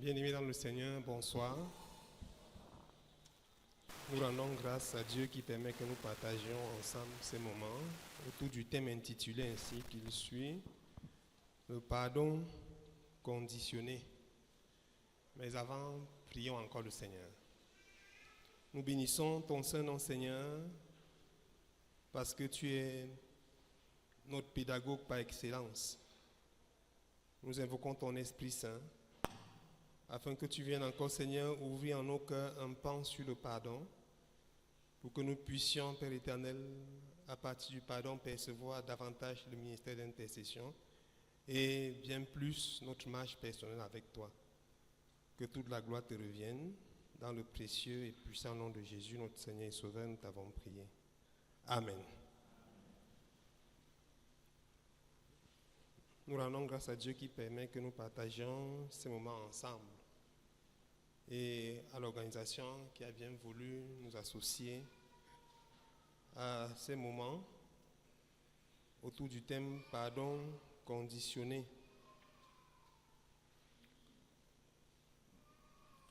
Bien-aimés dans le Seigneur, bonsoir. Nous rendons grâce à Dieu qui permet que nous partagions ensemble ces moments autour du thème intitulé ainsi qu'il suit, le pardon conditionné. Mais avant, prions encore le Seigneur. Nous bénissons ton Saint-Nom, Seigneur, parce que tu es notre pédagogue par excellence. Nous invoquons ton Esprit Saint, afin que tu viennes encore, Seigneur, ouvrir en nos cœurs un pan sur le pardon, pour que nous puissions, Père éternel, à partir du pardon, percevoir davantage le ministère d'intercession et bien plus notre marche personnelle avec toi. Que toute la gloire te revienne, dans le précieux et puissant nom de Jésus, notre Seigneur et Sauveur, nous t'avons prié. Amen. Nous rendons grâce à Dieu qui permet que nous partagions ces moments ensemble et à l'organisation qui a bien voulu nous associer à ces moments autour du thème pardon conditionné.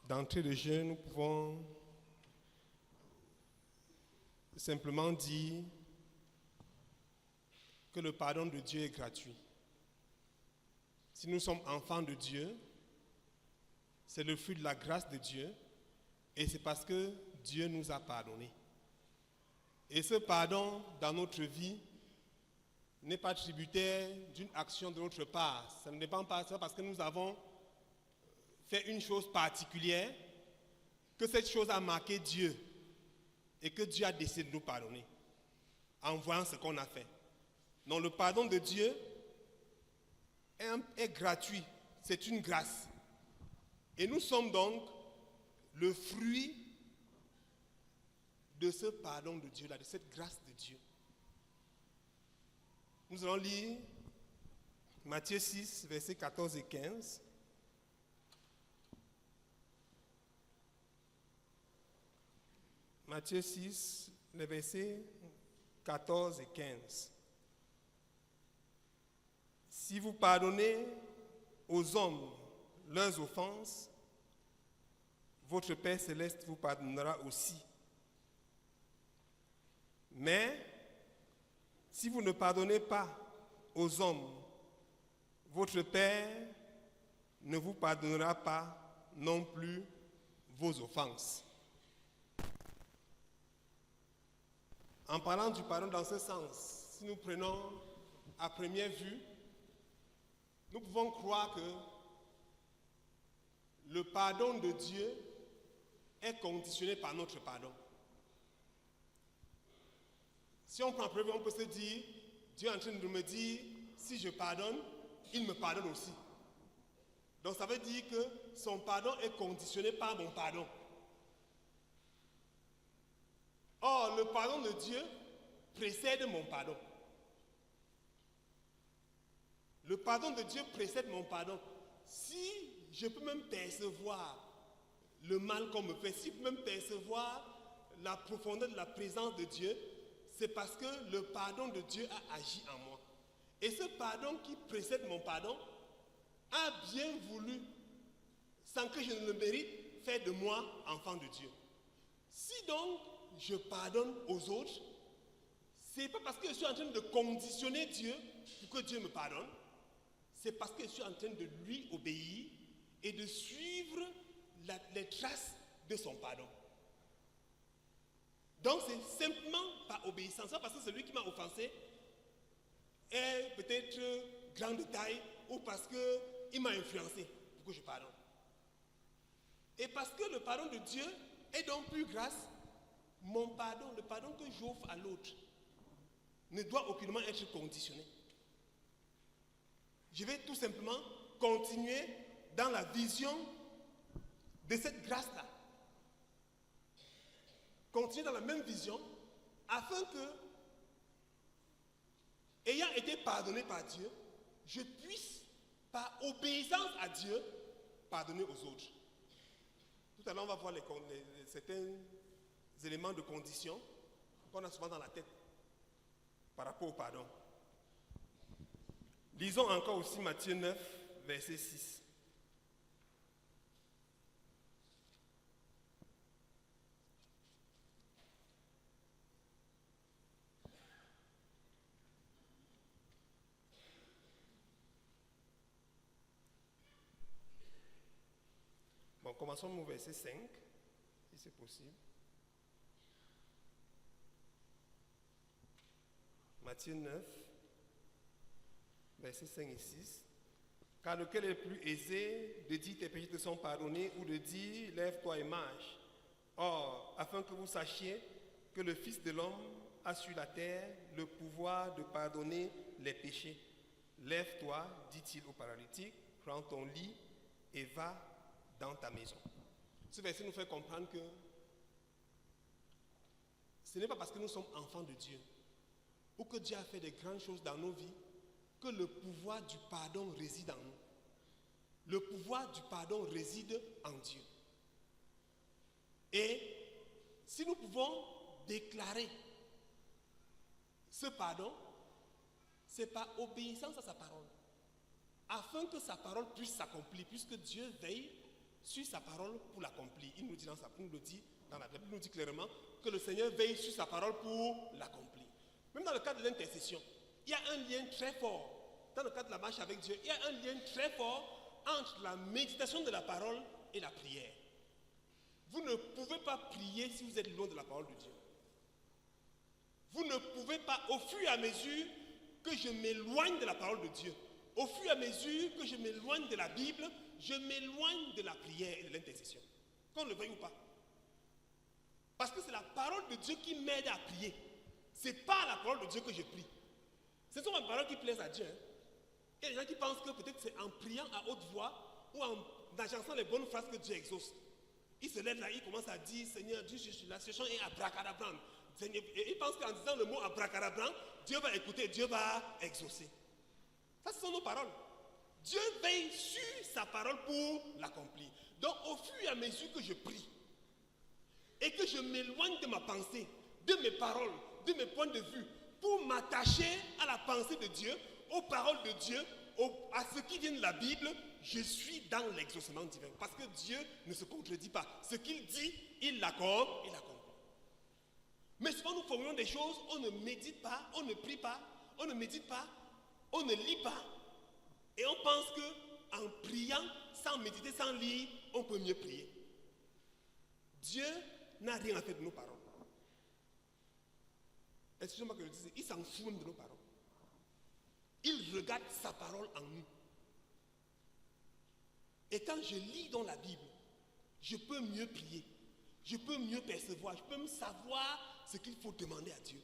D'entrée de jeu, nous pouvons simplement dire que le pardon de Dieu est gratuit. Si nous sommes enfants de Dieu, c'est le fruit de la grâce de Dieu et c'est parce que Dieu nous a pardonnés. Et ce pardon dans notre vie n'est pas tributaire d'une action de notre part. Ça ne dépend pas de ça parce que nous avons fait une chose particulière, que cette chose a marqué Dieu et que Dieu a décidé de nous pardonner en voyant ce qu'on a fait. Non, le pardon de Dieu est gratuit, c'est une grâce. Et nous sommes donc le fruit de ce pardon de Dieu-là, de cette grâce de Dieu. Nous allons lire Matthieu 6, versets 14 et 15. Matthieu 6, les versets 14 et 15. Si vous pardonnez aux hommes leurs offenses, votre Père céleste vous pardonnera aussi. Mais si vous ne pardonnez pas aux hommes, votre Père ne vous pardonnera pas non plus vos offenses. En parlant du pardon dans ce sens, si nous prenons à première vue, nous pouvons croire que le pardon de Dieu est conditionné par notre pardon. Si on prend preuve, on peut se dire, Dieu est en train de me dire, si je pardonne, il me pardonne aussi. Donc ça veut dire que son pardon est conditionné par mon pardon. Or, le pardon de Dieu précède mon pardon. Le pardon de Dieu précède mon pardon. Si je peux même percevoir le mal qu'on me fait, si je peux même percevoir la profondeur de la présence de Dieu, c'est parce que le pardon de Dieu a agi en moi. Et ce pardon qui précède mon pardon a bien voulu, sans que je ne le mérite, faire de moi enfant de Dieu. Si donc je pardonne aux autres, ce n'est pas parce que je suis en train de conditionner Dieu pour que Dieu me pardonne, c'est parce que je suis en train de lui obéir et de suivre les traces de son pardon. Donc c'est simplement par obéissance, parce que celui qui m'a offensé est peut-être grand de taille ou parce qu'il m'a influencé pour que je pardonne. Et parce que le pardon de Dieu est donc plus grâce, mon pardon, le pardon que j'offre à l'autre, ne doit aucunement être conditionné. Je vais tout simplement continuer dans la vision de cette grâce-là. Continuer dans la même vision afin que, ayant été pardonné par Dieu, je puisse, par obéissance à Dieu, pardonner aux autres. Tout à l'heure, on va voir certains éléments de condition qu'on a souvent dans la tête par rapport au pardon. Lisons encore aussi Matthieu 9, verset 6. Bon, commençons au verset 5, si c'est possible. Matthieu 9, versets 5 et 6. Car lequel est le plus aisé de dire tes péchés te sont pardonnés ou de dire lève-toi et marche? Or, afin que vous sachiez que le Fils de l'homme a sur la terre le pouvoir de pardonner les péchés. Lève-toi, dit-il au paralytique, prends ton lit et va dans ta maison. Ce verset nous fait comprendre que ce n'est pas parce que nous sommes enfants de Dieu ou que Dieu a fait des grandes choses dans nos vies que le pouvoir du pardon réside en nous. Le pouvoir du pardon réside en Dieu. Et si nous pouvons déclarer ce pardon, c'est par obéissance à sa parole. Afin que sa parole puisse s'accomplir, puisque Dieu veille sur sa parole pour l'accomplir. Il nous dit dans la Bible, il nous dit clairement que le Seigneur veille sur sa parole pour l'accomplir. Même dans le cadre de l'intercession, il y a un lien très fort. Dans le cadre de la marche avec Dieu, il y a un lien très fort entre la méditation de la parole et la prière. Vous ne pouvez pas prier si vous êtes loin de la parole de Dieu. Vous ne pouvez pas, au fur et à mesure que je m'éloigne de la parole de Dieu, au fur et à mesure que je m'éloigne de la Bible, je m'éloigne de la prière et de l'intercession. Qu'on le veuille ou pas. Parce que c'est la parole de Dieu qui m'aide à prier. Ce n'est pas la parole de Dieu que je prie. Ce sont les paroles qui plaisent à Dieu. Il y a des gens qui pensent que peut-être c'est en priant à haute voix ou en agençant les bonnes phrases que Dieu exauce. Il se lève là, il commence à dire, Seigneur, Dieu, je suis là, ce chant est abracadabran. Et il pense qu'en disant le mot abracadabran, Dieu va écouter, Dieu va exaucer. Ça, ce sont nos paroles. Dieu veille sur sa parole pour l'accomplir. Donc, au fur et à mesure que je prie et que je m'éloigne de ma pensée, de mes paroles, de mes points de vue, pour m'attacher à la pensée de Dieu, aux paroles de Dieu, à ce qui vient de la Bible, je suis dans l'exaucement divin. Parce que Dieu ne se contredit pas. Ce qu'il dit, il l'accorde, il l'accomplit. Mais souvent nous formons des choses, on ne médite pas, on ne prie pas, on ne médite pas, on ne lit pas. Et on pense qu'en priant, sans méditer, sans lire, on peut mieux prier. Dieu n'a rien à faire de nos paroles. Excusez-moi que je dise, il s'en fout de nos paroles. Il regarde sa parole en nous. Et quand je lis dans la Bible, je peux mieux prier. Je peux mieux percevoir. Je peux me savoir ce qu'il faut demander à Dieu.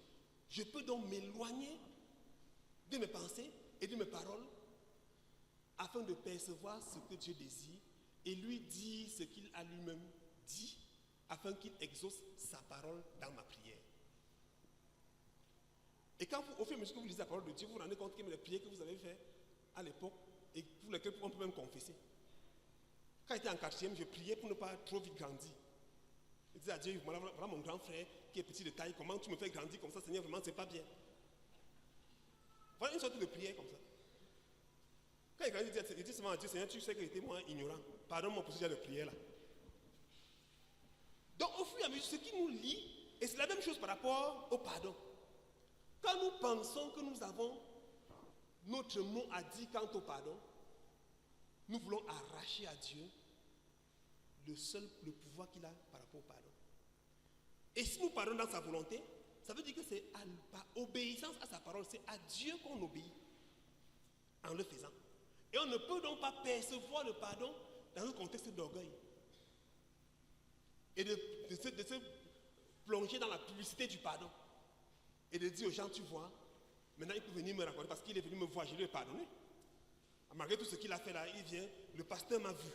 Je peux donc m'éloigner de mes pensées et de mes paroles afin de percevoir ce que Dieu désire et lui dire ce qu'il a lui-même dit afin qu'il exauce sa parole dans ma prière. Et quand au fur et à mesure que vous lisez la parole de Dieu, vous vous rendez compte que les prières que vous avez faites à l'époque et pour lesquelles on peut même confesser. Quand j'étais en 4e, je priais pour ne pas trop vite grandir. Je disais à Dieu, voilà mon grand frère qui est petit de taille, comment tu me fais grandir comme ça, Seigneur, vraiment, c'est pas bien. Voilà une sorte de prière comme ça. Quand il grandit, il dit souvent à Dieu, Seigneur, tu sais que j'étais moi ignorant. Pardonne-moi pour ce genre de prière là. Donc au fur et à mesure, ce qui nous lie, et c'est la même chose par rapport au pardon. Quand nous pensons que nous avons notre mot à dire quant au pardon, nous voulons arracher à Dieu le pouvoir qu'il a par rapport au pardon. Et si nous pardonnons dans sa volonté, ça veut dire que c'est par obéissance à sa parole, c'est à Dieu qu'on obéit en le faisant. Et on ne peut donc pas percevoir le pardon dans un contexte d'orgueil. Et de se plonger dans la publicité du pardon. Et de dire aux gens, tu vois, maintenant il peut venir me raconter parce qu'il est venu me voir, je lui ai pardonné. Malgré tout ce qu'il a fait là, il vient, le pasteur m'a vu.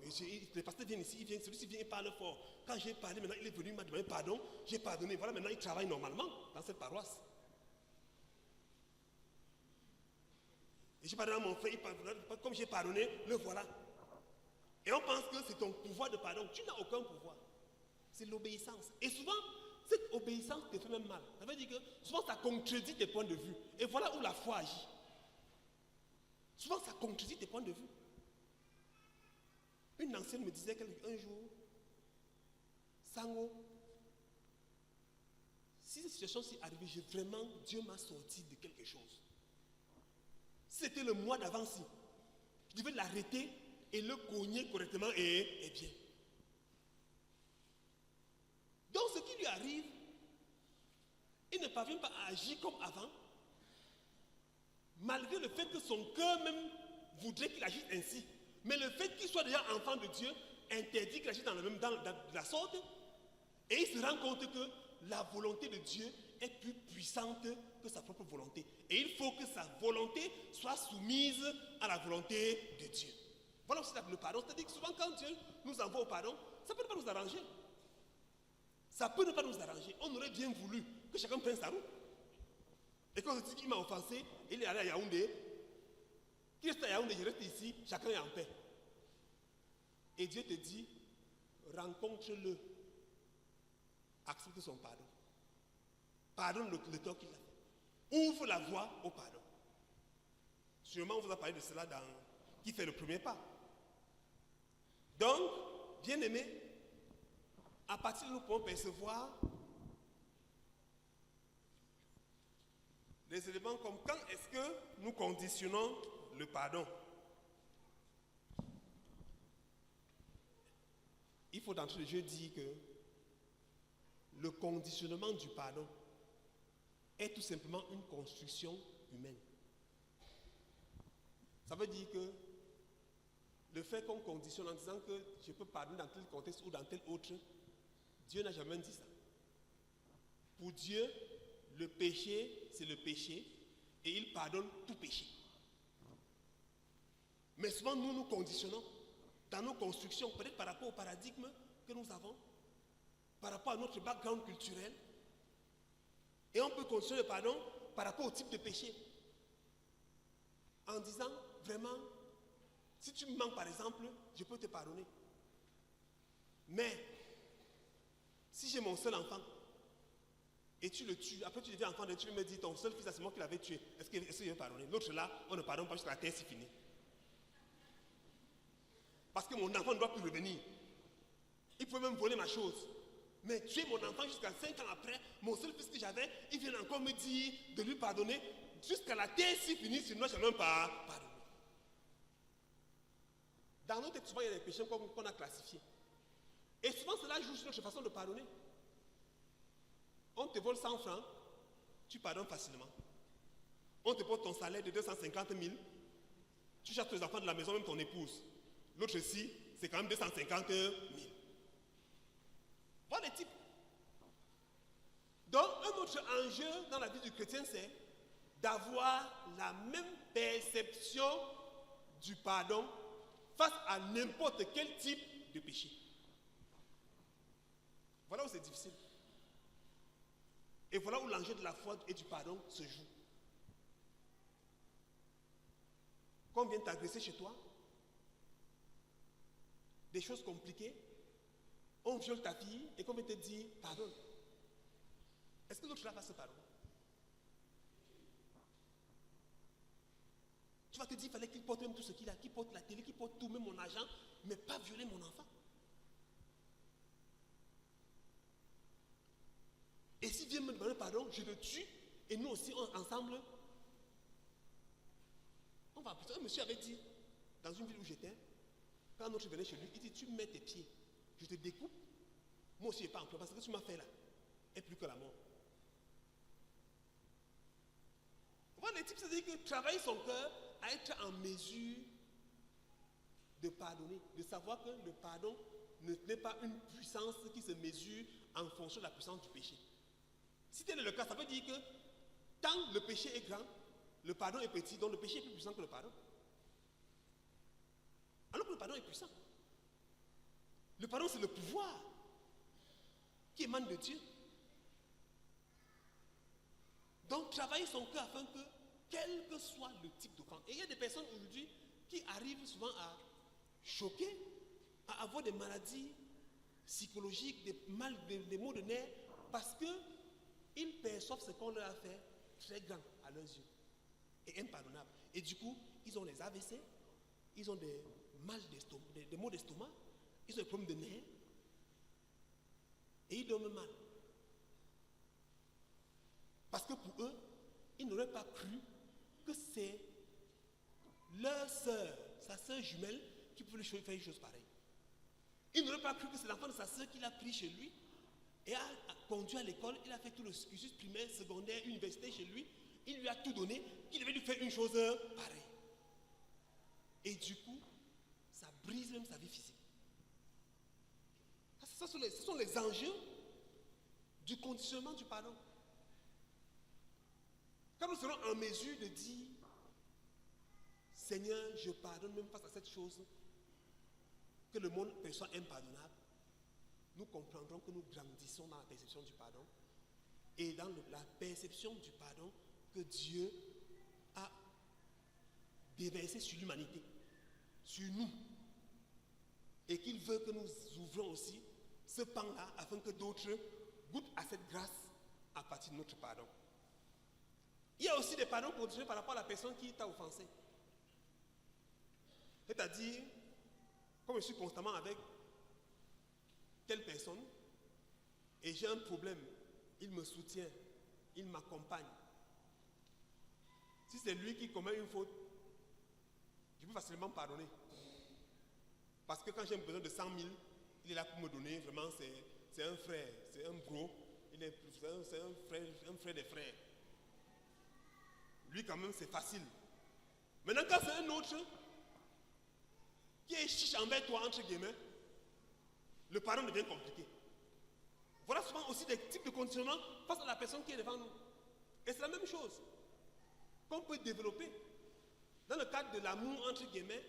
Le pasteur vient ici, celui-ci vient, il parle fort. Quand j'ai parlé, maintenant il est venu, il m'a demandé pardon, j'ai pardonné. Voilà, maintenant il travaille normalement dans cette paroisse. Et j'ai pardonné à mon frère, comme j'ai pardonné, le voilà. Et on pense que c'est ton pouvoir de pardon. Tu n'as aucun pouvoir. C'est l'obéissance. Et souvent, cette obéissance te fait même mal. Ça veut dire que souvent ça contredit tes points de vue. Et voilà où la foi agit. Souvent ça contredit tes points de vue. Une ancienne me disait un jour, Sango, si cette situation-ci arrivait, vraiment, Dieu m'a sorti de quelque chose. C'était le mois d'avant-ci. Je devais l'arrêter et le cogner correctement et bien. arrive, il ne parvient pas à agir comme avant, malgré le fait que son cœur même voudrait qu'il agisse ainsi. Mais le fait qu'il soit déjà enfant de Dieu interdit qu'il agisse dans la sorte, et il se rend compte que la volonté de Dieu est plus puissante que sa propre volonté. Et il faut que sa volonté soit soumise à la volonté de Dieu. Voilà aussi le pardon. C'est-à-dire que souvent quand Dieu nous envoie au pardon, ça peut ne pas nous arranger. Ça peut ne pas nous arranger. On aurait bien voulu que chacun prenne sa route. Et quand on se dit qu'il m'a offensé, il est allé à Yaoundé. Qu'il reste à Yaoundé, je reste ici, chacun est en paix. Et Dieu te dit, rencontre-le. Accepte son pardon. Pardonne le tort qu'il a fait. Ouvre la voie au pardon. Sûrement, on vous a parlé de cela dans qui fait le premier pas. Donc, bien aimé, à partir de nous pouvons percevoir les éléments comme quand est-ce que nous conditionnons le pardon. Il faut d'entrée de jeu dire que le conditionnement du pardon est tout simplement une construction humaine. Ça veut dire que le fait qu'on conditionne en disant que je peux pardonner dans tel contexte ou dans tel autre, Dieu n'a jamais dit ça. Pour Dieu, le péché, c'est le péché et il pardonne tout péché. Mais souvent, nous nous conditionnons dans nos constructions, peut-être par rapport au paradigme que nous avons, par rapport à notre background culturel. Et on peut conditionner le pardon par rapport au type de péché. En disant, vraiment, si tu me manques par exemple, je peux te pardonner. Mais, si j'ai mon seul enfant, et tu le tues, après tu deviens enfant de Dieu, tu me dis, ton seul fils, c'est moi qui l'avais tué. Est-ce que je vais pardonner? L'autre là, on ne pardonne pas jusqu'à la terre, c'est fini. Parce que mon enfant ne doit plus revenir. Il pouvait même voler ma chose. Mais tuer mon enfant jusqu'à 5 ans après, mon seul fils que j'avais, il vient encore me dire de lui pardonner jusqu'à la terre s'il finit, sinon je ne vais même pas pardonner. Dans notre texte, souvent il y a des péchés qu'on a classifiés. Et souvent cela joue sur notre façon de pardonner. On te vole 100 francs, tu pardonnes facilement. On te porte ton salaire de 250 000, tu cherches tes enfants de la maison, même ton épouse. L'autre ici, c'est quand même 250 000. Voilà les types. Donc, un autre enjeu dans la vie du chrétien, c'est d'avoir la même perception du pardon face à n'importe quel type de péché. Voilà où c'est difficile. Et voilà où l'enjeu de la foi et du pardon se joue. Quand on vient t'agresser chez toi, des choses compliquées, on viole ta fille et qu'on vient te dire pardonne. Est-ce que l'autre là va se pardonner? Tu vas te dire qu'il fallait qu'il porte même tout ce qu'il a, qu'il porte la télé, qu'il porte tout, même mon argent, mais pas violer mon enfant. Et s'il vient me demander pardon, je le tue, et nous aussi, ensemble, on va. Un monsieur avait dit, dans une ville où j'étais, quand un autre venait chez lui, il dit, tu mets tes pieds, je te découpe, moi aussi je n'ai pas emploi, parce que ce que tu m'as fait là est plus que la mort. Voilà, les types, c'est-à-dire que travailler son cœur à être en mesure de pardonner, de savoir que le pardon n'est pas une puissance qui se mesure en fonction de la puissance du péché. Si tel est le cas, ça veut dire que tant le péché est grand, le pardon est petit, donc le péché est plus puissant que le pardon. Alors que le pardon est puissant. Le pardon, c'est le pouvoir qui émane de Dieu. Donc, travailler son cœur afin que, quel que soit le type d'offense, et il y a des personnes aujourd'hui qui arrivent souvent à choquer, à avoir des maladies psychologiques, des maux de nerfs, parce qu'ils perçoivent ce qu'on leur a fait très grand à leurs yeux et impardonnable. Et du coup, ils ont des AVC, ils ont des maux d'estomac, ils ont des problèmes de nerfs, et ils dorment mal. Parce que pour eux, ils n'auraient pas cru que c'est leur sœur, sa sœur jumelle, qui pouvait faire une chose pareille. Ils n'auraient pas cru que c'est l'enfant de sa sœur qui l'a pris chez lui et a conduit à l'école, il a fait tout le cursus primaire, secondaire, université chez lui, il lui a tout donné, il devait lui faire une chose pareille. Et du coup, ça brise même sa vie physique. Ce sont les enjeux du conditionnement du pardon. Quand nous serons en mesure de dire, Seigneur, je pardonne même face à cette chose que le monde perçoit impardonnable, nous comprendrons que nous grandissons dans la perception du pardon et dans la perception du pardon que Dieu a déversé sur l'humanité, sur nous, et qu'il veut que nous ouvrons aussi ce pan-là afin que d'autres goûtent à cette grâce à partir de notre pardon. Il y a aussi des pardons conditionnés par rapport à la personne qui t'a offensé. C'est-à-dire, comme je suis constamment avec telle personne et j'ai un problème, il me soutient, il m'accompagne. Si c'est lui qui commet une faute, je peux facilement pardonner. Parce que quand j'ai besoin de 100 000, il est là pour me donner, vraiment, c'est un frère, c'est un bro, c'est un frère des frères. Lui, quand même, c'est facile. Maintenant, quand c'est un autre qui est chiche envers toi, entre guillemets, le pardon devient compliqué. Voilà souvent aussi des types de conditionnement face à la personne qui est devant nous. Et c'est la même chose qu'on peut développer dans le cadre de l'amour, entre guillemets.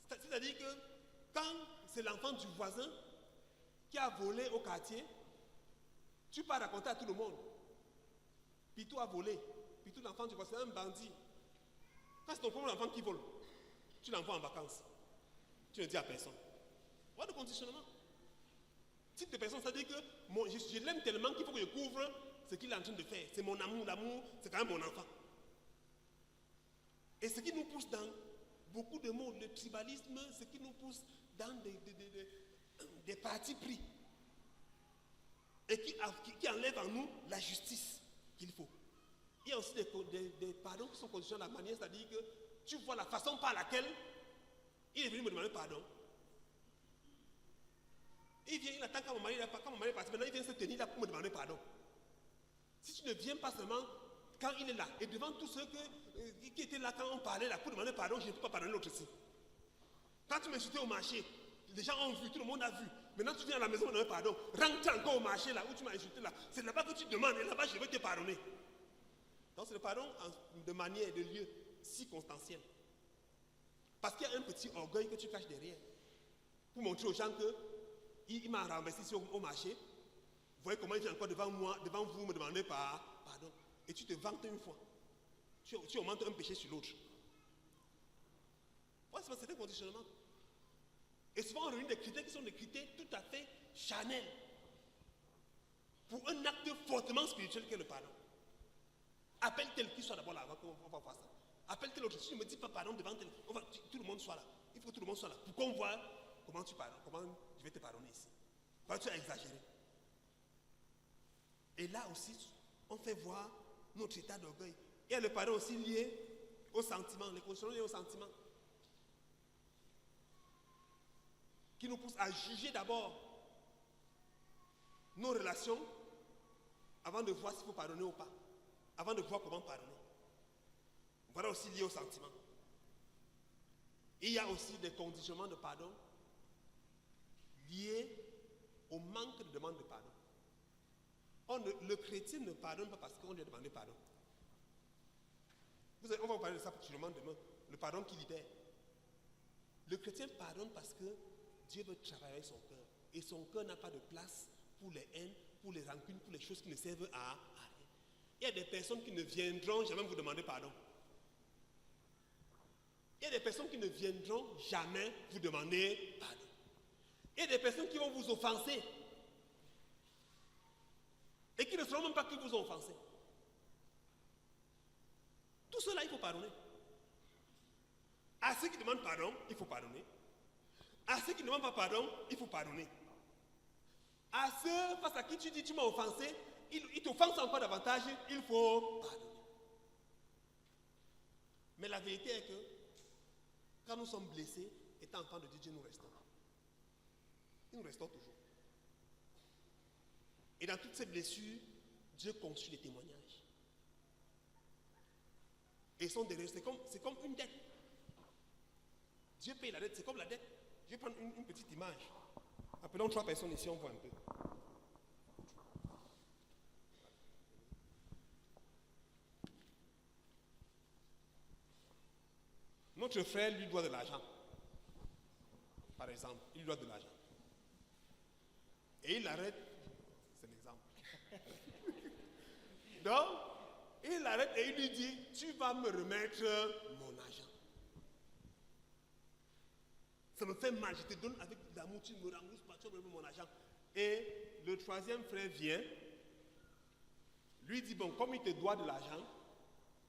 C'est-à-dire que quand c'est l'enfant du voisin qui a volé au quartier, tu pars raconter à tout le monde. Pitou a volé. Pitou, l'enfant du voisin, c'est un bandit. Quand c'est ton propre enfant qui vole, tu l'envoies en vacances. Tu ne dis à personne. Voilà le conditionnement. Type de personne, c'est-à-dire que je l'aime tellement qu'il faut que je couvre ce qu'il est en train de faire. C'est mon amour, l'amour, c'est quand même mon enfant. Et ce qui nous pousse dans beaucoup de mots, le tribalisme, ce qui nous pousse dans des partis pris. Et qui enlève en nous la justice qu'il faut. Il y a aussi des pardons qui sont conditionnés de la manière, c'est-à-dire que tu vois la façon par laquelle il est venu me demander pardon. Il vient, il attend quand mon mari est parti, maintenant il vient se tenir là pour me demander pardon. Si tu ne viens pas seulement quand il est là, et devant tous ceux qui étaient là quand on parlait là pour demander pardon, je ne peux pas pardonner l'autre ici. Quand tu m'insultais au marché, les gens ont vu, tout le monde a vu. Maintenant tu viens à la maison me demander pardon. Rentre encore au marché là où tu m'as insulté là. C'est là-bas que tu demandes, et là-bas je vais te pardonner. Donc c'est le pardon de manière, de lieu circonstanciel. Parce qu'il y a un petit orgueil que tu caches derrière. Pour montrer aux gens que il m'a renversé ici au marché. Vous voyez comment il vient encore devant moi, devant vous, me demander pardon. Et tu te vantes une fois. Tu augmentes un péché sur l'autre. Voilà, c'est un conditionnement. Et souvent on réunit des critères qui sont des critères tout à fait charnels. Pour un acte fortement spirituel qu'est le pardon. Appelle tel qu'il soit d'abord là avant qu'on va voir ça. Appelle tel autre. Si tu ne me dis pas pardon devant tel, tout le monde soit là. Il faut que tout le monde soit là. Pour qu'on voit comment tu pardonnes, comment je vais te pardonner ici. Parce que tu as exagéré. Et là aussi, on fait voir notre état d'orgueil. Il y a le pardon aussi lié au sentiment, les conditions liées au sentiment. Qui nous poussent à juger d'abord nos relations avant de voir s'il faut pardonner ou pas. Avant de voir comment pardonner. Voilà aussi lié au sentiment. Il y a aussi des conditionnements de pardon liés au manque de demande de pardon. Le chrétien ne pardonne pas parce qu'on lui a demandé pardon. On va vous parler de ça particulièrement demain. Le pardon qui libère. Le chrétien pardonne parce que Dieu veut travailler son cœur. Et son cœur n'a pas de place pour les haines, pour les rancunes, pour les choses qui ne servent à rien. Il y a des personnes qui ne viendront jamais vous demander pardon. Il y a des personnes qui ne viendront jamais vous demander pardon. Il y a des personnes qui vont vous offenser. Et qui ne sauront même pas qu'ils vous ont offensé. Tout cela, il faut pardonner. À ceux qui demandent pardon, il faut pardonner. À ceux qui ne demandent pas pardon, il faut pardonner. À ceux face à qui tu dis tu m'as offensé, ils t'offensent encore davantage, il faut pardonner. Mais la vérité est que quand nous sommes blessés, étant enfants de Dieu, nous restons. Nous restons toujours. Et dans toutes ces blessures, Dieu conçut des témoignages. Et sont derrière, c'est comme une dette. Dieu paye la dette, c'est comme la dette. Je vais prendre une petite image. Appelons 3 personnes ici, on voit un peu. Notre frère lui doit de l'argent. Par exemple, il lui doit de l'argent. Et il arrête, c'est l'exemple. Donc, il arrête et il lui dit, tu vas me remettre mon argent. Ça me fait mal, je te donne avec l'amour, tu me rembourses pas, tu vas me remettre mon argent. Et le 3e frère vient, lui dit, bon, comme il te doit de l'argent,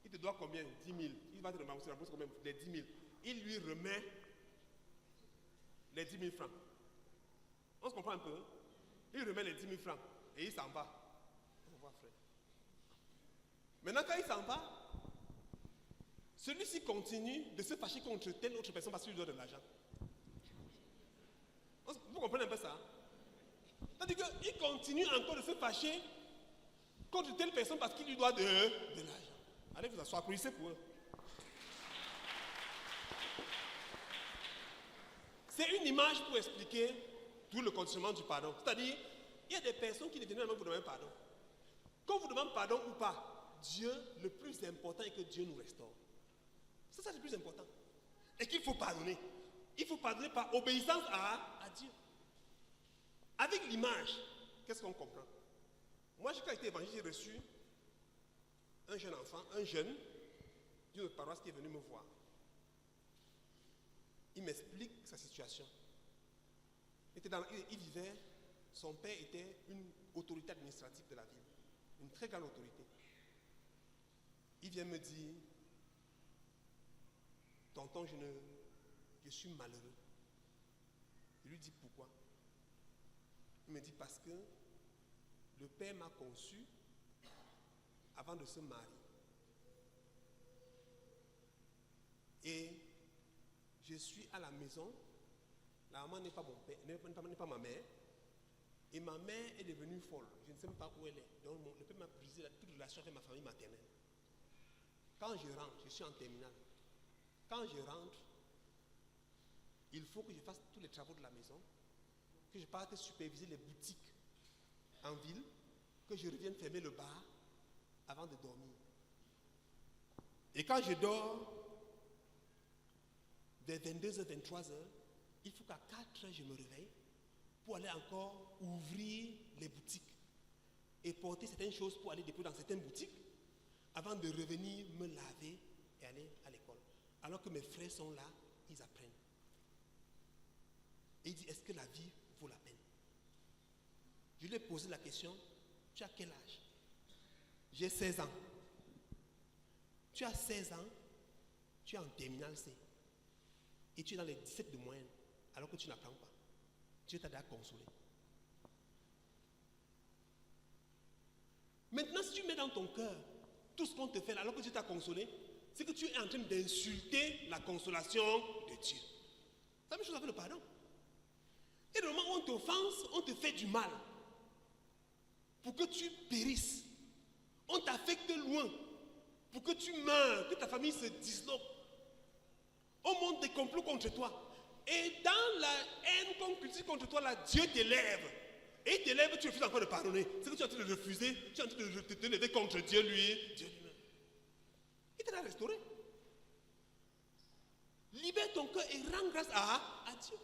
il te doit combien? 10 000. Il va te rembourser combien? Les 10 000. Il lui remet les 10 000 francs. On se comprend un peu? Il remet les 10 000 francs et il s'en va. Au revoir, frère. Maintenant, quand il s'en va, celui-ci continue de se fâcher contre telle autre personne parce qu'il lui doit de l'argent. Vous comprenez un peu ça? C'est-à-dire qu'il continue encore de se fâcher contre telle personne parce qu'il lui doit de l'argent. Allez vous asseoir, applaudissez pour eux. C'est une image pour expliquer tout le conditionnement du pardon. C'est-à-dire, il y a des personnes qui deviennent même vous demander pardon. Quand vous demandez pardon ou pas, Dieu, le plus important est que Dieu nous restaure. C'est ça le plus important. Et qu'il faut pardonner. Il faut pardonner par obéissance à Dieu. Avec l'image, qu'est-ce qu'on comprend? Moi, quand j'étais évangile, j'ai reçu un jeune enfant, un jeune d'une autre paroisse qui est venu me voir. Il m'explique sa situation. Il vivait, son père était une autorité administrative de la ville, une très grande autorité. Il vient me dire, tonton, je suis malheureux. Je lui dis pourquoi? Il me dit parce que le père m'a conçu avant de se marier. Et je suis à la maison, la maman n'est pas mon père, n'est pas ma mère, et ma mère est devenue folle. Je ne sais même pas où elle est. Donc le père m'a brisé toute relation avec ma famille maternelle. Quand je rentre, je suis en terminale. Quand je rentre, il faut que je fasse tous les travaux de la maison, que je parte superviser les boutiques en ville, que je revienne fermer le bar avant de dormir. Et quand je dors, vers 22h, 23h, il faut qu'à 4h je me réveille pour aller encore ouvrir les boutiques et porter certaines choses pour aller déposer dans certaines boutiques avant de revenir me laver et aller à l'école. Alors que mes frères sont là, ils apprennent. Et il dit, est-ce que la vie vaut la peine? Je lui ai posé la question, tu as quel âge? J'ai 16 ans. Tu as 16 ans, tu es en terminale C. Et tu es dans les 17 de moyenne, alors que tu n'apprends pas. Dieu t'a déjà consolé. Maintenant, si tu mets dans ton cœur tout ce qu'on te fait là, alors que Dieu t'a consolé, c'est que tu es en train d'insulter la consolation de Dieu. C'est la même chose avec le pardon. Et le moment où on t'offense, on te fait du mal pour que tu périsses. On t'affecte loin pour que tu meurs, que ta famille se disloque. On monte des complots contre toi. Et dans la haine qu'on cultive contre toi, là, Dieu t'élève. Et il t'élève, tu refuses encore de pardonner. C'est que tu es en train de refuser, tu es en train de te lever contre Dieu lui-même. Il t'a restauré. Libère ton cœur et rends grâce à Dieu.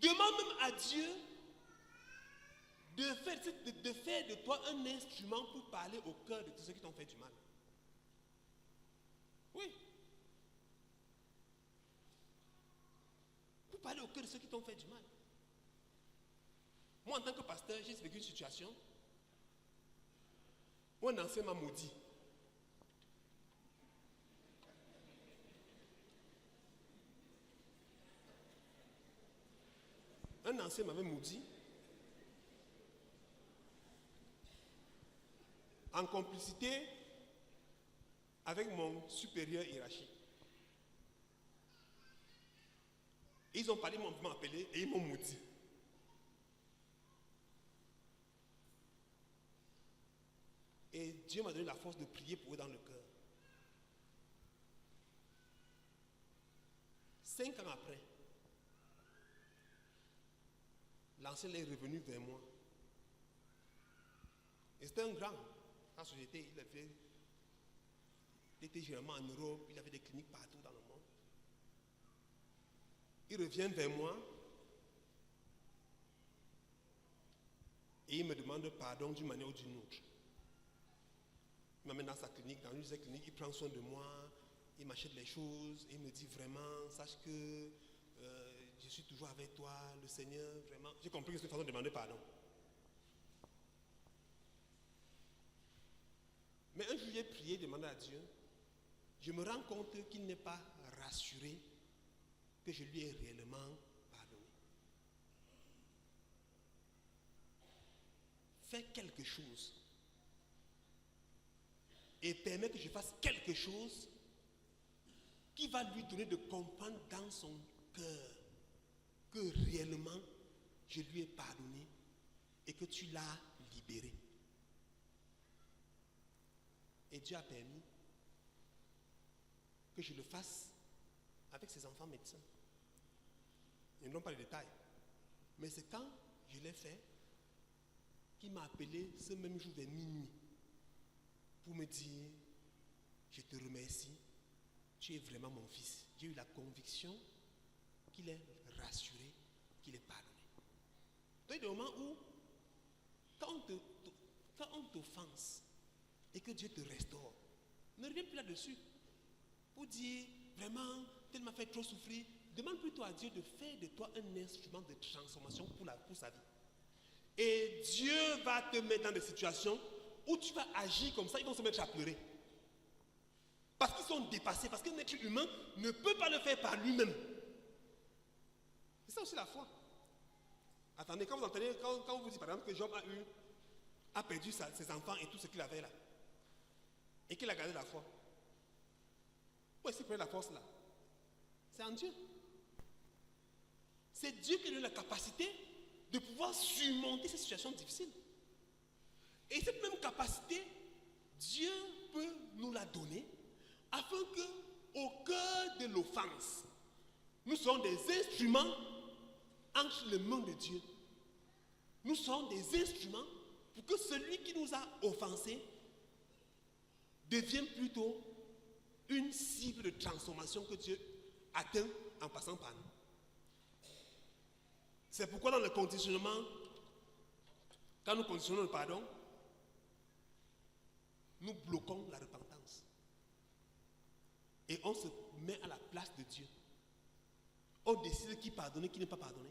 Demande même à Dieu de faire de toi un instrument pour parler au cœur de tous ceux qui t'ont fait du mal. Oui. Pour parler au cœur de ceux qui t'ont fait du mal. Moi, en tant que pasteur, j'ai vécu une situation où un ancien m'a maudit. Un ancien m'avait maudit en complicité avec mon supérieur hiérarchique. Ils ont parlé, ils m'ont appelé et ils m'ont maudit. Dieu m'a donné la force de prier pour eux dans le cœur. 5 ans après, l'ancien est revenu vers moi. Et c'était un grand. En société, il était généralement en Europe, il avait des cliniques partout dans le monde. Il revient vers moi et il me demande pardon d'une manière ou d'une autre. Il m'amène dans sa clinique, dans une de ses cliniques, il prend soin de moi, il m'achète les choses, et il me dit vraiment, sache que je suis toujours avec toi, le Seigneur, vraiment. J'ai compris que c'est une façon de demander pardon. Mais un jour, j'ai prié, demandé à Dieu, je me rends compte qu'il n'est pas rassuré que je lui ai réellement pardonné. Fais quelque chose et permets que je fasse quelque chose qui va lui donner de comprendre dans son cœur que réellement je lui ai pardonné et que tu l'as libéré. Et Dieu a permis que je le fasse avec ses enfants médecins. Ils ne donnent pas les détails. Mais c'est quand je l'ai fait qu'il m'a appelé ce même jour vers minuit pour me dire, je te remercie, tu es vraiment mon fils. J'ai eu la conviction qu'il est rassuré, qu'il est pardonné. Donc il y a des moments où, quand on t'offense et que Dieu te restaure, ne reviens plus là-dessus pour dire, vraiment, tel m'a fait trop souffrir. Demande plutôt à Dieu de faire de toi un instrument de transformation pour sa vie. Et Dieu va te mettre dans des situations où tu vas agir comme ça, ils vont se mettre à pleurer. Parce qu'ils sont dépassés, parce qu'un être humain ne peut pas le faire par lui-même. C'est ça aussi la foi. Attendez, quand vous entendez, quand vous dites par exemple que Job a perdu ses enfants et tout ce qu'il avait là, et qu'il a gardé la foi, où est-ce qu'il prenait la force là? C'est en Dieu. C'est Dieu qui lui donne la capacité de pouvoir surmonter ces situations difficiles. Et cette même capacité, Dieu peut nous la donner afin que, au cœur de l'offense, nous soyons des instruments entre les mains de Dieu. Nous sommes des instruments pour que celui qui nous a offensés devienne plutôt une cible de transformation que Dieu atteint en passant par nous. C'est pourquoi dans le conditionnement, quand nous conditionnons le pardon, nous bloquons la repentance. Et on se met à la place de Dieu. On décide qui pardonner, qui ne pas pardonner.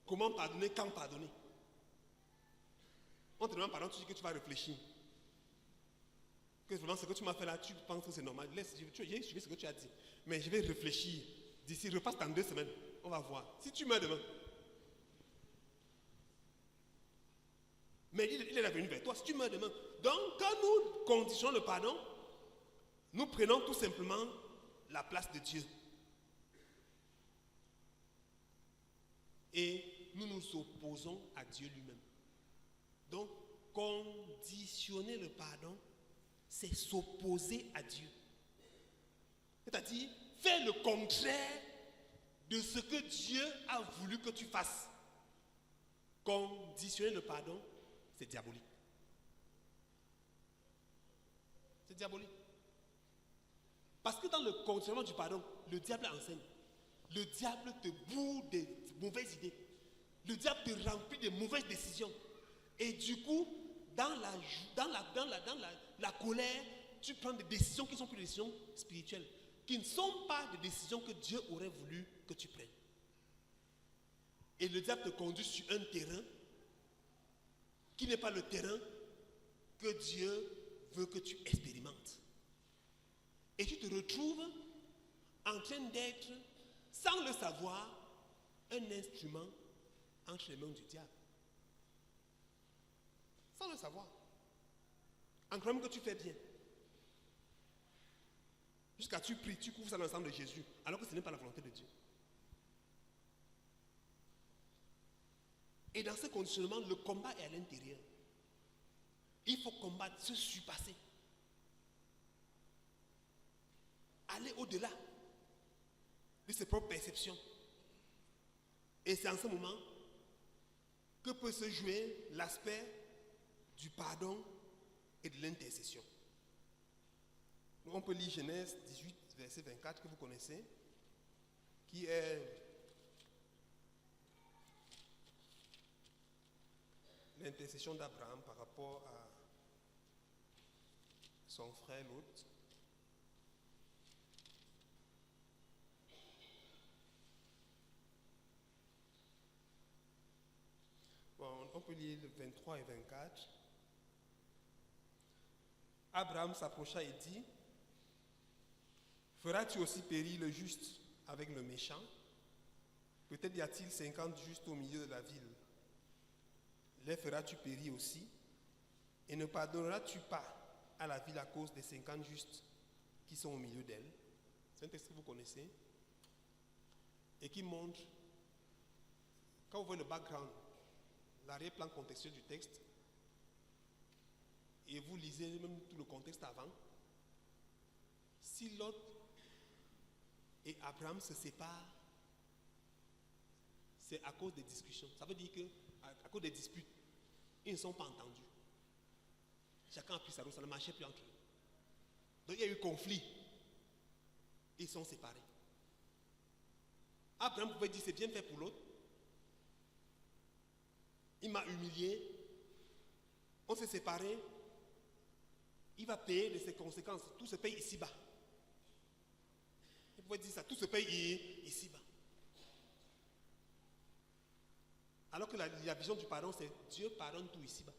Comment pardonner, quand pardonner. On te demande pardon, tu dis que tu vas réfléchir. Que vraiment ce que tu m'as fait là, tu penses que c'est normal. Laisse, j'ai suivi ce que tu as dit. Mais je vais réfléchir. D'ici, repasse dans 2 semaines. On va voir. Si tu meurs demain. Mais il est venu vers toi. Si tu meurs demain. Donc, quand nous conditionnons le pardon, nous prenons tout simplement la place de Dieu. Et nous nous opposons à Dieu lui-même. Donc, conditionner le pardon, c'est s'opposer à Dieu. C'est-à-dire, faire le contraire de ce que Dieu a voulu que tu fasses. Conditionner le pardon, c'est diabolique. C'est diabolique. Parce que dans le conditionnement du pardon, le diable enseigne. Le diable te bourre des mauvaises idées. Le diable te remplit de mauvaises décisions. Et du coup, dans la colère, tu prends des décisions qui sont plus des décisions spirituelles, qui ne sont pas des décisions que Dieu aurait voulu que tu prennes. Et le diable te conduit sur un terrain qui n'est pas le terrain que Dieu veut que tu expérimentes. Et tu te retrouves en train d'être, sans le savoir, un instrument entre les mains du diable. Sans le savoir. En croyant que tu fais bien. Jusqu'à tu pries, tu couvres ça dans le sang de Jésus, alors que ce n'est pas la volonté de Dieu. Et dans ce conditionnement, le combat est à l'intérieur. Il faut combattre, se surpasser. Aller au-delà de ses propres perceptions. Et c'est en ce moment que peut se jouer l'aspect du pardon et de l'intercession. On peut lire Genèse 18, verset 24, que vous connaissez, qui est l'intercession d'Abraham par rapport à son frère Lot. Bon, on peut lire le 23 et 24. Abraham s'approcha et dit, feras-tu aussi périr le juste avec le méchant? Peut-être y a-t-il 50 justes au milieu de la ville. Les feras-tu périr aussi? Et ne pardonneras-tu pas à la ville à cause des 50 justes qui sont au milieu d'elle? C'est un texte que vous connaissez et qui montre, quand vous voyez le background, l'arrière-plan contextuel du texte, et vous lisez même tout le contexte avant, si Lot et Abraham se séparent, c'est à cause des discussions. Ça veut dire qu'à cause des disputes, ils ne sont pas entendus. Chacun a pris sa route, ça ne marchait plus entre eux. Donc il y a eu conflit. Ils sont séparés. Abraham pouvait dire, c'est bien fait pour l'autre. Il m'a humilié. On s'est séparés. Il va payer de ses conséquences. Tout se paye ici-bas. Il pouvait dire ça, tout se paye ici-bas. Alors que la vision du pardon, c'est Dieu pardonne tout ici-bas.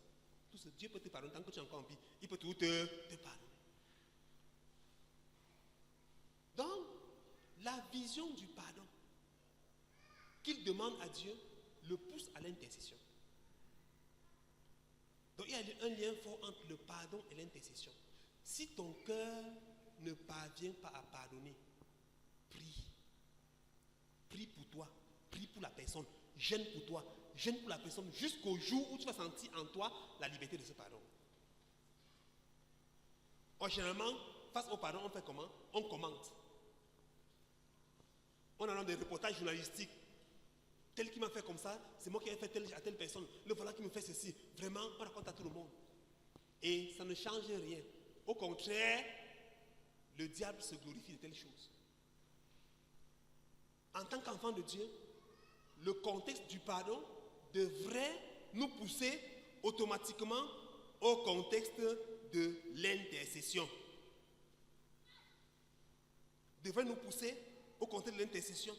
Dieu peut te pardonner tant que tu es encore en vie. Il peut tout te pardonner. Donc, la vision du pardon qu'il demande à Dieu le pousse à l'intercession. Donc, il y a un lien fort entre le pardon et l'intercession. Si ton cœur ne parvient pas à pardonner, prie. Prie pour toi. Prie pour la personne. Gêne pour toi. Gêne pour la personne jusqu'au jour où tu vas sentir en toi la liberté de ce pardon. Généralement, face au pardon, on fait comment? On commente. On a des reportages journalistiques. Tel qui m'a fait comme ça, c'est moi qui ai fait à telle personne. Le voilà qui me fait ceci. Vraiment, on raconte à tout le monde. Et ça ne change rien. Au contraire, le diable se glorifie de telles choses. En tant qu'enfant de Dieu, le contexte du pardon devrait nous pousser automatiquement au contexte de l'intercession. Devrait nous pousser au contexte de l'intercession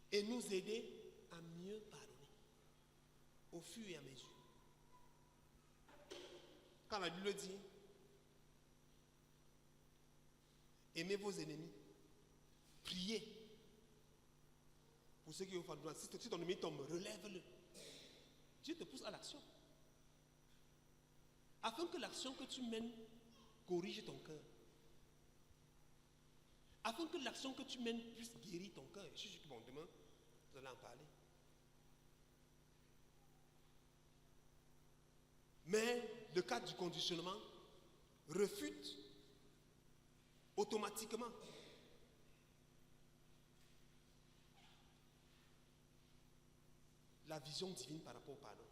et nous aider à mieux pardonner au fur et à mesure. Quand la Bible dit aimez vos ennemis, priez pour ceux qui vous font du mal. Si ton ennemi tombe, relève-le. Dieu te pousse à l'action. Afin que l'action que tu mènes corrige ton cœur. Afin que l'action que tu mènes puisse guérir ton cœur. Je suis sûr que bon, demain, vous allez en parler. Mais le cadre du conditionnement refute automatiquement la vision divine par rapport au pardon.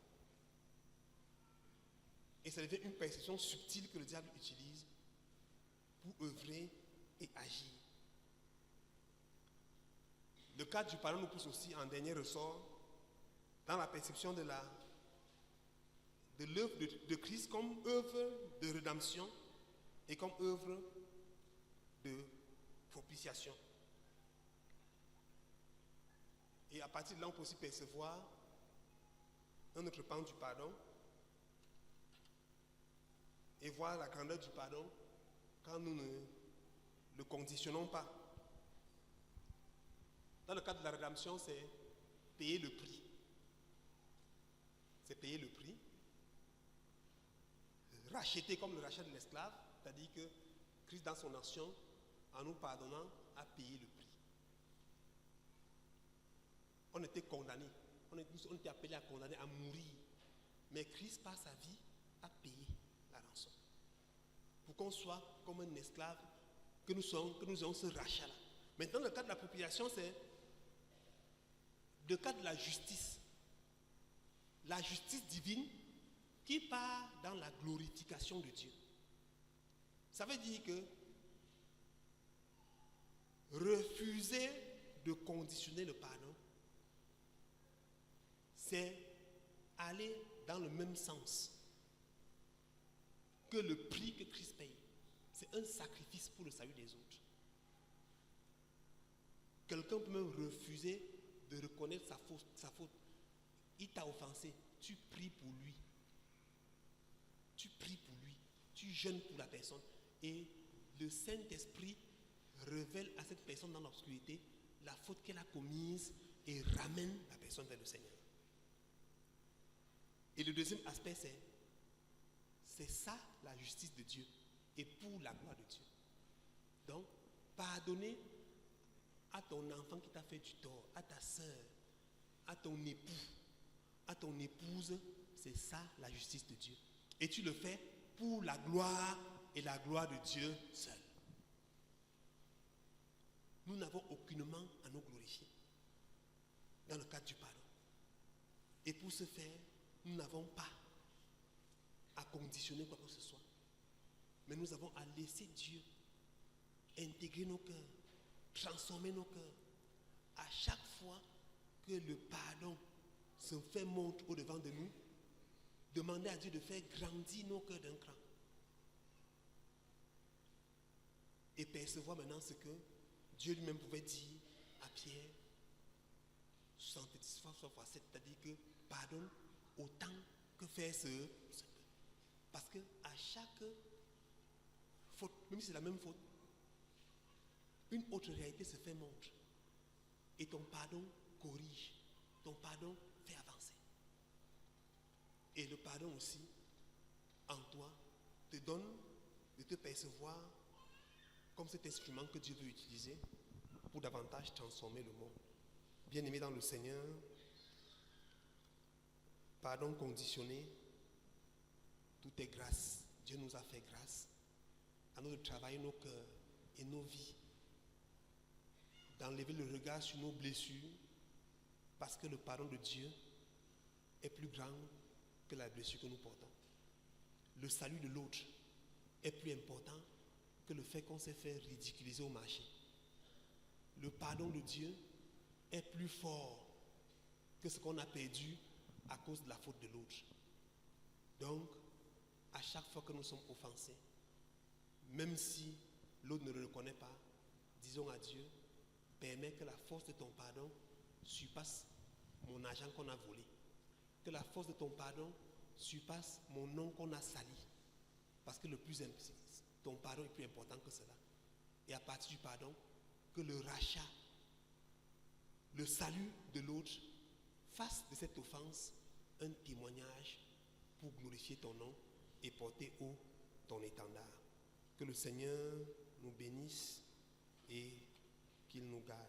Et ça devient une perception subtile que le diable utilise pour œuvrer et agir. Le cadre du pardon nous pousse aussi en dernier ressort dans la perception de l'œuvre de Christ comme œuvre de rédemption et comme œuvre de propitiation. Et à partir de là, on peut aussi percevoir un autre pan du pardon et voir la grandeur du pardon quand nous ne le conditionnons pas. Dans le cadre de la rédemption, c'est payer le prix. C'est payer le prix. Racheter comme le rachat de l'esclave, c'est-à-dire que Christ, dans son action, en nous pardonnant, a payé le prix. On était condamnés. On était appelés à condamner, à mourir. Mais Christ, par sa vie, à payer la rançon. Pour qu'on soit comme un esclave, que nous ayons ce rachat-là. Maintenant, le cas de l'appropriation, c'est le cas de la justice. La justice divine qui part dans la glorification de Dieu. Ça veut dire que refuser de conditionner le pardon, c'est aller dans le même sens que le prix que Christ paye. C'est un sacrifice pour le salut des autres. Quelqu'un peut même refuser de reconnaître sa faute. Il t'a offensé, tu pries pour lui. Tu pries pour lui, tu jeûnes pour la personne. Et le Saint-Esprit révèle à cette personne dans l'obscurité la faute qu'elle a commise et ramène la personne vers le Seigneur. Et le deuxième aspect, c'est ça la justice de Dieu et pour la gloire de Dieu. Donc, pardonner à ton enfant qui t'a fait du tort, à ta soeur, à ton époux, à ton épouse, c'est ça la justice de Dieu. Et tu le fais pour la gloire et la gloire de Dieu seul. Nous n'avons aucunement à nous glorifier dans le cadre du pardon. Et pour ce faire, nous n'avons pas à conditionner quoi que ce soit. Mais nous avons à laisser Dieu intégrer nos cœurs, transformer nos cœurs. À chaque fois que le pardon se fait montre au-devant de nous, demander à Dieu de faire grandir nos cœurs d'un cran. Et percevoir maintenant ce que Dieu lui-même pouvait dire à Pierre, 70 fois 7, c'est-à-dire que pardonne autant que faire ce peut. Parce que à chaque faute, même si c'est la même faute, une autre réalité se fait montre. Et ton pardon corrige, ton pardon fait avancer. Et le pardon aussi, en toi, te donne de te percevoir comme cet instrument que Dieu veut utiliser pour davantage transformer le monde. Bien-aimé dans le Seigneur, pardon conditionné, tout est grâce. Dieu nous a fait grâce. À nous de travailler nos cœurs et nos vies, d'enlever le regard sur nos blessures, parce que le pardon de Dieu est plus grand que la blessure que nous portons. Le salut de l'autre est plus important que le fait qu'on s'est fait ridiculiser au marché. Le pardon de Dieu est plus fort que ce qu'on a perdu à cause de la faute de l'autre. Donc, à chaque fois que nous sommes offensés, même si l'autre ne le reconnaît pas, disons à Dieu, permets que la force de ton pardon surpasse mon argent qu'on a volé. Que la force de ton pardon surpasse mon nom qu'on a sali. Parce que ton pardon est plus important que cela. Et à partir du pardon, que le rachat, le salut de l'autre fasse de cette offense un témoignage pour glorifier ton nom et porter haut ton étendard. Que le Seigneur nous bénisse et qu'il nous garde.